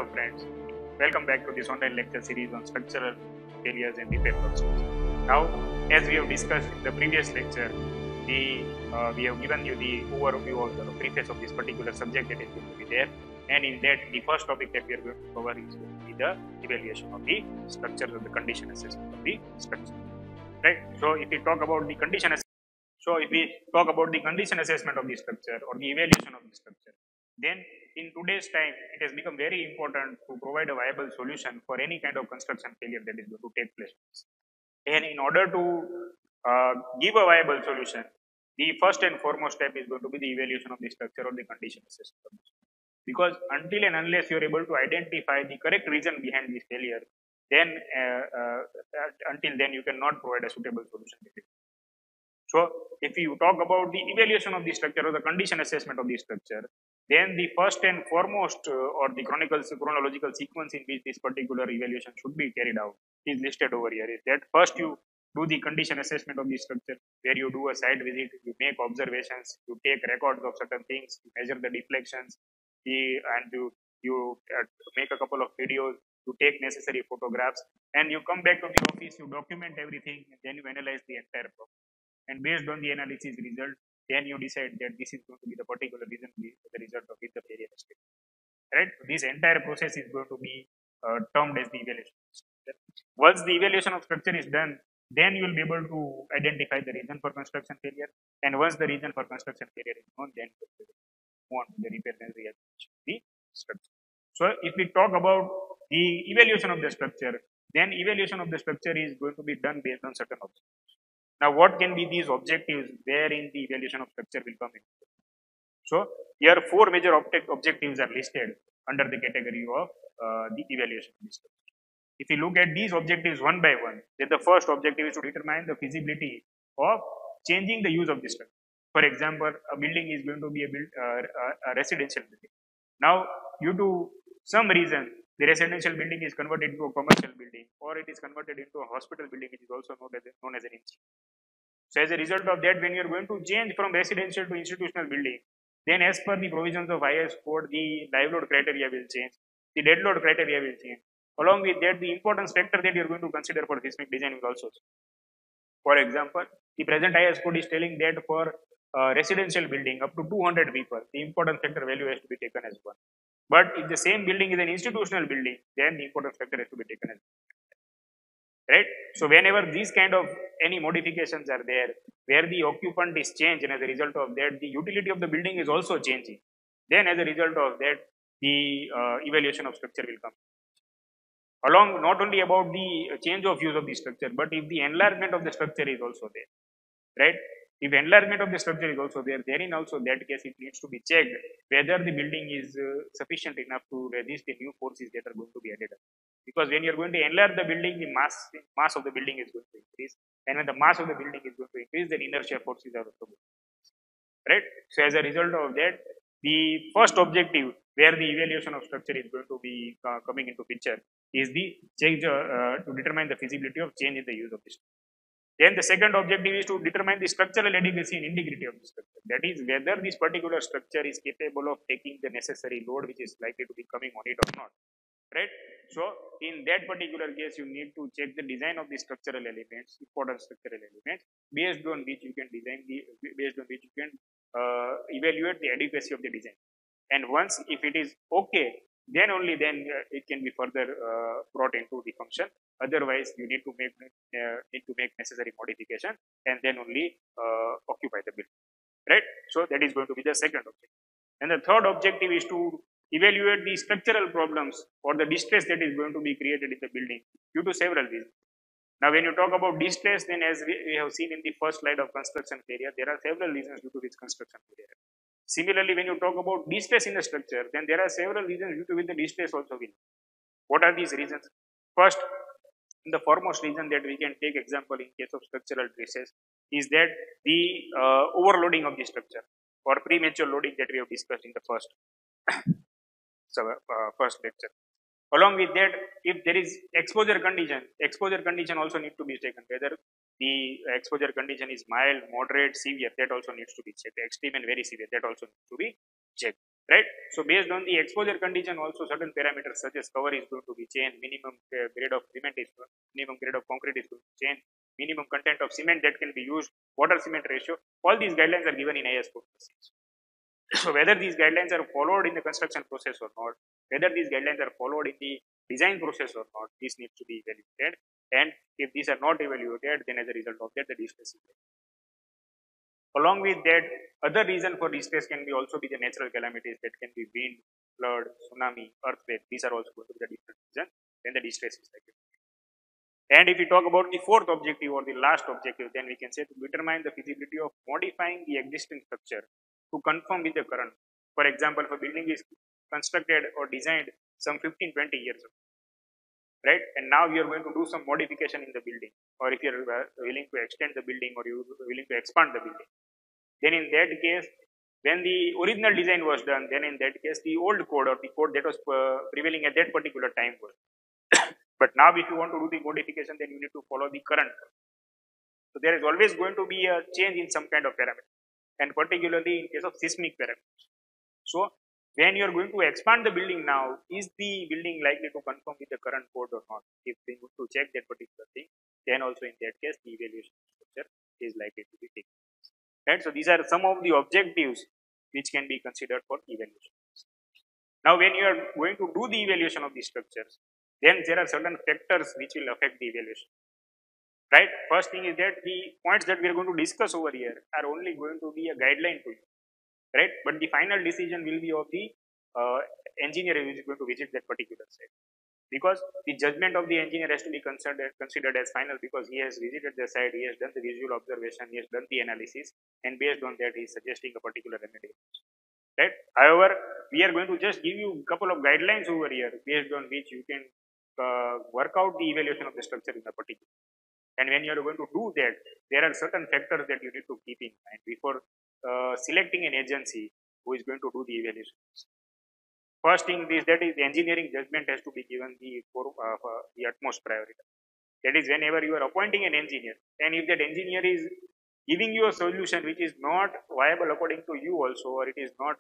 Hello friends, welcome back to this online lecture series on structural failures and repair process. Now, as we have discussed in the previous lecture, we have given you the overview of the preface of this particular subject that is going to be there, and in that the first topic that we are going to cover is going to be the evaluation of the structure of the condition assessment of the structure. Right? So if we talk about the condition assessment of the structure or the evaluation of the structure, then in today's time it has become very important to provide a viable solution for any kind of construction failure that is going to take place. And in order to give a viable solution, the first and foremost step is going to be the evaluation of the structure or the condition assessment. Because until and unless you are able to identify the correct reason behind this failure, then until then you cannot provide a suitable solution. So if you talk about the evaluation of the structure or the condition assessment of the structure, then the first and foremost or the chronological sequence in which this particular evaluation should be carried out is listed over here. Is that first you do the condition assessment of the structure, where you do a site visit, you make observations, you take records of certain things, you measure the deflections, and you make a couple of videos, you take necessary photographs, and you come back to the office, you document everything, and then you analyze the entire problem. And based on the analysis result, then you decide that this is going to be the particular reason, the result of which the failure is taken. Right? This entire process is going to be termed as the evaluation. Once the evaluation of structure is done, then you will be able to identify the reason for construction failure. And once the reason for construction failure is known, then you will move on to the repair and rehabilitation of the structure. So if we talk about the evaluation of the structure, then evaluation of the structure is going to be done based on certain objectives. Now, what can be these objectives wherein the evaluation of structure will come in? So, here four major objectives are listed under the category of the evaluation of the structure. If you look at these objectives one by one, then the first objective is to determine the feasibility of changing the use of the structure. For example, a building is going to be a residential building. Now, due to some reason, the residential building is converted into a commercial building, or it is converted into a hospital building, which is also known as an institute. So as a result of that, when you are going to change from residential to institutional building, then as per the provisions of IS code, the live load criteria will change, the dead load criteria will change. Along with that, the importance factor that you are going to consider for seismic design will also change. For example, the present IS code is telling that for residential building up to 200 people, the importance factor value has to be taken as 1. But if the same building is an institutional building, then the importance factor has to be taken as 1. Right? So whenever these kind of any modifications are there, where the occupant is changed, and as a result of that, the utility of the building is also changing, then as a result of that, the evaluation of structure will come. Along not only about the change of use of the structure, but if the enlargement of the structure is also there, right? If enlargement of the structure is also there, therein also that case it needs to be checked whether the building is sufficient enough to resist the new forces that are going to be added up. Because when you are going to enlarge the building, the mass of the building is going to increase, and when the mass of the building is going to increase, then inertia forces are also going to increase. Right? So as a result of that, the first objective where the evaluation of structure is going to be coming into picture is the change to determine the feasibility of change in the use of the structure. Then the second objective is to determine the structural adequacy and integrity of the structure. That is, whether this particular structure is capable of taking the necessary load which is likely to be coming on it or not. Right? So, in that particular case, you need to check the design of the structural elements, important structural elements, based on which you can evaluate the adequacy of the design. And once, if it is okay, then only then it can be further brought into the function. Otherwise, you need to make necessary modification, and then only occupy the building. Right? So that is going to be the second objective. And the third objective is to evaluate the structural problems or the distress that is going to be created in the building due to several reasons. Now, when you talk about distress, then as we have seen in the first slide of construction failure, there are several reasons due to which construction failure. Similarly, when you talk about distress in the structure, then there are several reasons due to which the distress also will. What are these reasons? First, the foremost reason that we can take example in case of structural stresses is that the overloading of the structure or premature loading that we have discussed in the first lecture. Along with that, if there is exposure condition also need to be taken, whether the exposure condition is mild, moderate, severe, that also needs to be checked. Extreme and very severe, that also needs to be checked. right? So based on the exposure condition, also certain parameters such as cover is going to be changed, minimum grade of cement is minimum grade of concrete is going to change, minimum content of cement that can be used, water cement ratio. All these guidelines are given in IS 456. So whether these guidelines are followed in the construction process or not, whether these guidelines are followed in the design process or not, this needs to be evaluated. And if these are not evaluated, then as a result of that, the distress is there. Along with that, other reason for distress can be also be the natural calamities that can be wind, flood, tsunami, earthquake. These are also going to be the different reason when the distress is likely. And if we talk about the fourth objective or the last objective, then we can say to determine the feasibility of modifying the existing structure to conform with the current. For example, if a building is constructed or designed some 15-20 years ago, right? And now you are going to do some modification in the building, or if you are willing to extend the building or you are willing to expand the building, then in that case, when the original design was done, then in that case, the old code or the code that was prevailing at that particular time was. But now, if you want to do the modification, then you need to follow the current code. So there is always going to be a change in some kind of parameter, and particularly in case of seismic parameters. So when you are going to expand the building now, is the building likely to conform with the current code or not? If they need to check that particular thing, then also in that case, the evaluation structure is likely to be taken. Right? So these are some of the objectives which can be considered for evaluation. Now, when you are going to do the evaluation of these structures, then there are certain factors which will affect the evaluation. Right? First thing is that the points that we are going to discuss over here are only going to be a guideline to you. Right? But the final decision will be of the engineer who is going to visit that particular site. Because the judgment of the engineer has to be considered as final, because he has visited the site, he has done the visual observation, he has done the analysis, and based on that, he is suggesting a particular remedy. Right? However, we are going to just give you a couple of guidelines over here based on which you can work out the evaluation of the structure in a particular. And when you are going to do that, there are certain factors that you need to keep in mind before selecting an agency who is going to do the evaluation. First thing is that is the engineering judgment has to be given the utmost priority. That is, whenever you are appointing an engineer, and if that engineer is giving you a solution which is not viable according to you also, or it is not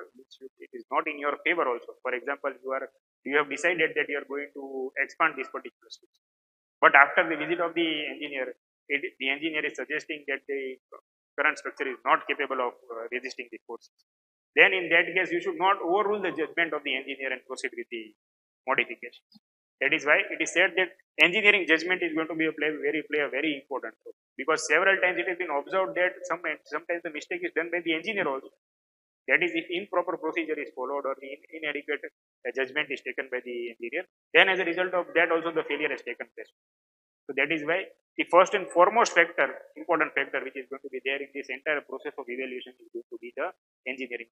in your favor also. For example, you have decided that you are going to expand this particular structure, but after the visit of the engineer, the engineer is suggesting that the current structure is not capable of resisting the forces. Then in that case, you should not overrule the judgment of the engineer and proceed with the modifications. That is why it is said that engineering judgment is going to be play a very important role, because several times it has been observed that sometimes the mistake is done by the engineer also. That is, if improper procedure is followed or the inadequate judgment is taken by the engineer, then as a result of that also the failure has taken place. So that is why the first and foremost factor, important factor, which is going to be there in this entire process of evaluation is going to be the engineering.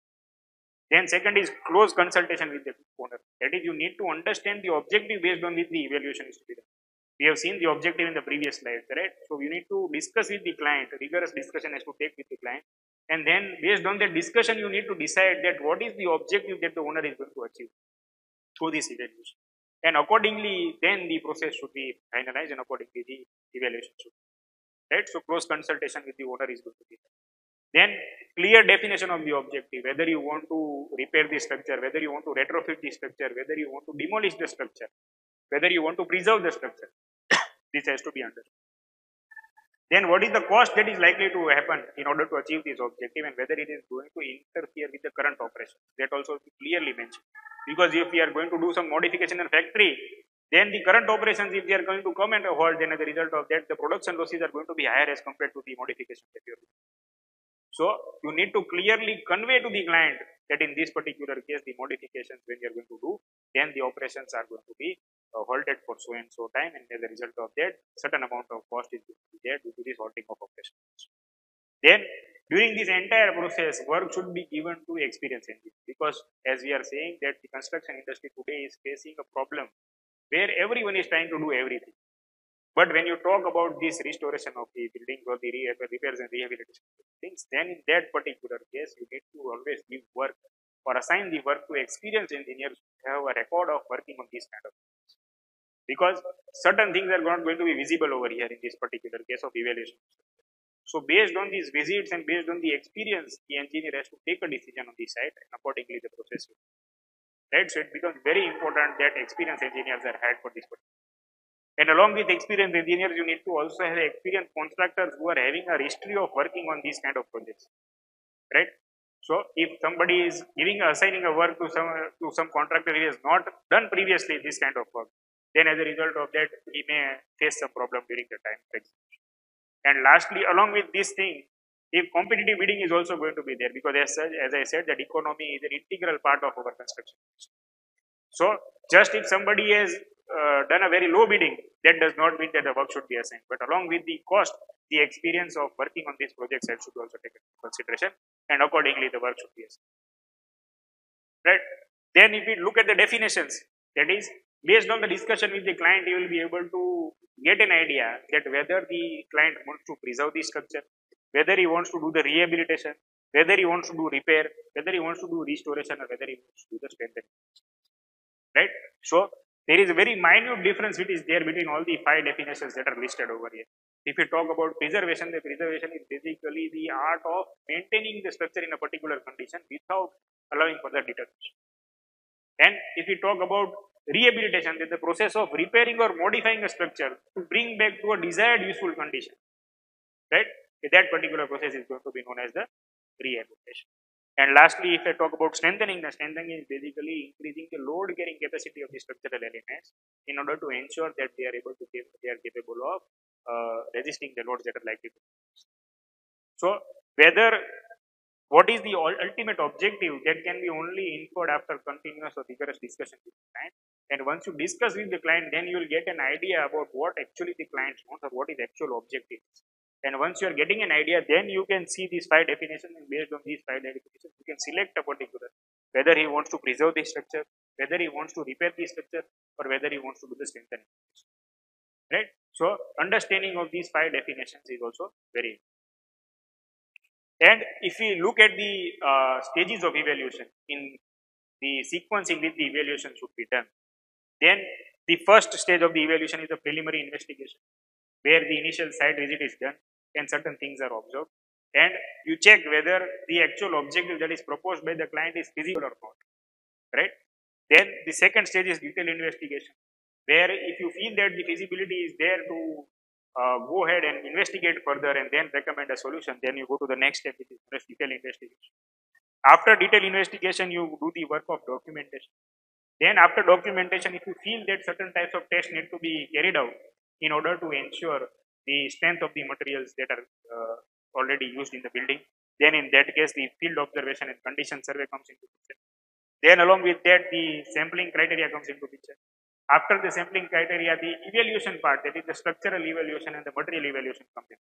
Then second is close consultation with the owner. That is, you need to understand the objective based on which the evaluation is to be done. We have seen the objective in the previous slide, right? So you need to discuss with the client, rigorous discussion has to take with the client. And then based on that discussion, you need to decide that what is the objective that the owner is going to achieve through this evaluation. And accordingly, then the process should be finalized and accordingly the evaluation should be. Right? So close consultation with the owner is going to be done. Then clear definition of the objective, whether you want to repair the structure, whether you want to retrofit the structure, whether you want to demolish the structure, whether you want to preserve the structure. This has to be understood. Then what is the cost that is likely to happen in order to achieve this objective, and whether it is going to interfere with the current operation. That also clearly mentioned. Because if we are going to do some modification in factory, then the current operations, if they are going to come and halt, then as a result of that, the production losses are going to be higher as compared to the modification that you are doing. So you need to clearly convey to the client that in this particular case, the modifications when you are going to do, then the operations are going to be halted for so and so time, and as a result of that, certain amount of cost is going to be there due to this halting of operations. Then during this entire process, work should be given to experienced engineers, because as we are saying that the construction industry today is facing a problem where everyone is trying to do everything. But when you talk about this restoration of the buildings or the repairs and rehabilitation of things, then in that particular case, you need to always give work or assign the work to experienced engineers who have a record of working on these kind of things. Because certain things are not going to be visible over here in this particular case of evaluation. So based on these visits and based on the experience, the engineer has to take a decision on the site and accordingly the process will. Right, so it becomes very important that experienced engineers are hired for this project. And along with experienced engineers, you need to also have experienced contractors who are having a history of working on these kind of projects, right? So if somebody is assigning a work to some contractor who has not done previously this kind of work, then as a result of that, he may face some problem during the time of execution. And lastly, along with this thing, if competitive bidding is also going to be there, because as I said, that economy is an integral part of our construction. So just if somebody has done a very low bidding, that does not mean that the work should be assigned. But along with the cost, the experience of working on these projects should also take into consideration, and accordingly the work should be assigned. Right? Then if we look at the definitions, that is based on the discussion with the client, you will be able to get an idea that whether the client wants to preserve the structure, whether he wants to do the rehabilitation, whether he wants to do repair, whether he wants to do restoration, or whether he wants to do the strengthening. Right? So there is a very minute difference which is there between all the 5 definitions that are listed over here. If you talk about preservation, the preservation is basically the art of maintaining the structure in a particular condition without allowing further deterioration. And if we talk about rehabilitation, that the process of repairing or modifying a structure to bring back to a desired useful condition, right? That particular process is going to be known as the rehabilitation. And lastly, if I talk about strengthening, the strengthening is basically increasing the load carrying capacity of the structural elements in order to ensure that they are capable of resisting the loads that are likely to be. So what is the ultimate objective, that can be only inferred after continuous or rigorous discussion with the client. And once you discuss with the client, then you will get an idea about what actually the client wants or what is actual objective. And once you are getting an idea, then you can see these 5 definitions, and based on these 5 definitions, you can select a particular, whether he wants to preserve the structure, whether he wants to repair the structure, or whether he wants to do the strengthening. Right? So understanding of these 5 definitions is also very important. And if we look at the stages of evaluation in the sequence in which the evaluation should be done, then the first stage of the evaluation is the preliminary investigation, where the initial site visit is done and certain things are observed, and you check whether the actual objective that is proposed by the client is feasible or not, right? Then the second stage is detailed investigation, where if you feel that the feasibility is there to go ahead and investigate further and then recommend a solution, then you go to the next step, which is detailed investigation. After detailed investigation, you do the work of documentation. Then after documentation, if you feel that certain types of tests need to be carried out in order to ensure the strength of the materials that are already used in the building, then in that case the field observation and condition survey comes into picture. Then along with that, the sampling criteria comes into picture. After the sampling criteria, the evaluation part, that is the structural evaluation and the material evaluation comes in.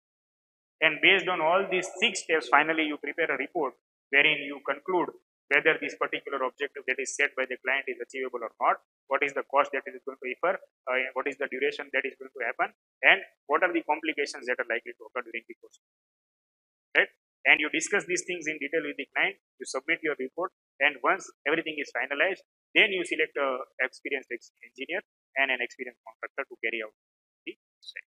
And based on all these 6 steps, finally you prepare a report wherein you conclude whether this particular objective that is set by the client is achievable or not, what is the cost that it is going to incur, what is the duration that is going to happen, and what are the complications that are likely to occur during the course. Right? And you discuss these things in detail with the client, you submit your report, and once everything is finalized, then you select an experienced engineer and an experienced contractor to carry out the site.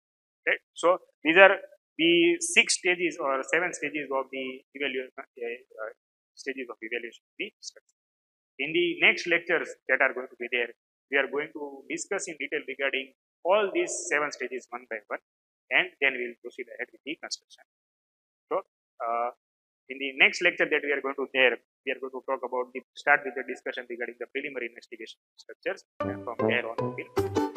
Right? So these are the 6 stages or 7 stages of the stages of evaluation of the structure. In the next lectures that are going to be there, we are going to discuss in detail regarding all these 7 stages one by one, and then we will proceed ahead with the construction. So in the next lecture that we are going to talk about start with the discussion regarding the preliminary investigation structures, and from there on we will